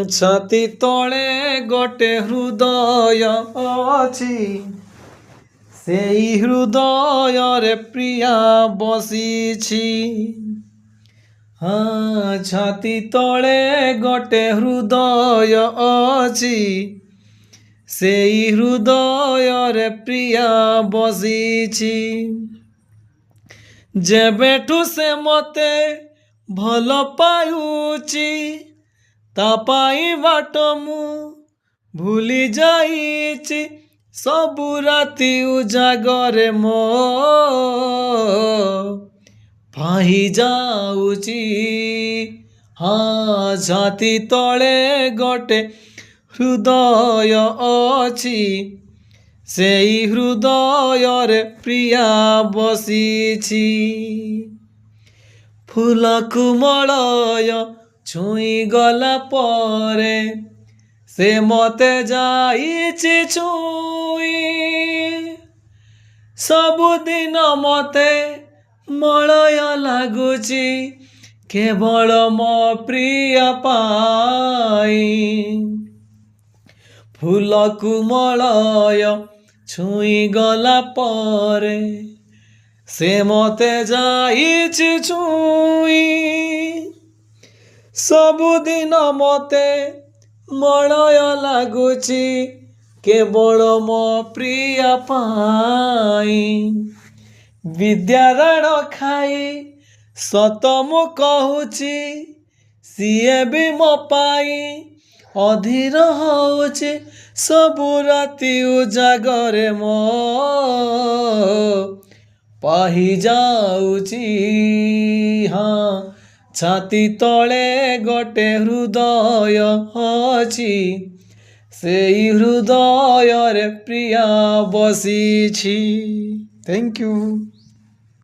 ଛାତି ତଳେ ଗୋଟେ ହୃଦୟ ଅଛି, ସେଇ ହୃଦୟରେ ପ୍ରିୟା ବସିଛି। ହଁ, ଛାତି ତଳେ ଗୋଟେ ହୃଦୟ ଅଛି, ସେଇ ହୃଦୟରେ ପ୍ରିୟା ବସିଛି। ଯେବେଠୁ ସେ ମତେ ଭଲ ପାଉଛି, ତା ପାଇଁ ବାଟ ମୁଁ ଭୁଲି ଯାଇଛି। ସବୁ ରାତି ଉଜାଗରେ ମୋ ଭାଇ ଯାଉଛି। ହଁ, ଛାତି ତଳେ ଗୋଟେ ହୃଦୟ ଅଛି, ସେଇ ହୃଦୟରେ ପ୍ରିୟା ବସିଛି। ଫୁଲକୁ ମଳୟ ଛୁଇଁ ଗଲା ପରେ ସେ ମତେ ଯାଇଛି ଛୁଇଁ। ସବୁଦିନ ମତେ ମଳୟ ଲାଗୁଛି, କେବଳ ମୋ ପ୍ରିୟା ପାଇଁ। ଫୁଲକୁ ମଳୟ ଛୁଇଁ ଗଲା ପରେ ସେ ମତେ ଯାଇଛି ଛୁଇଁ। ସବୁଦିନ ମତେ ମଳୟ ଲାଗୁଛି, କେବଳ ମୋ ପ୍ରିୟା ପାଇଁ। ବିଦ୍ୟାଦାନ ଖାଇ ସତ ମୁଁ କହୁଛି, ସିଏ ବି ମୋ ପାଇଁ ଅଧୀର ହଉଛି। ସବୁ ରାତି ଉଜାଗରେ ମୋ ପାହି ଯାଉଛି। ହଁ, ଛାତି ତଳେ ଗୋଟେ ହୃଦୟ ଅଛି, ସେଇ ହୃଦୟରେ ପ୍ରିୟା ବସିଛି। Thank you.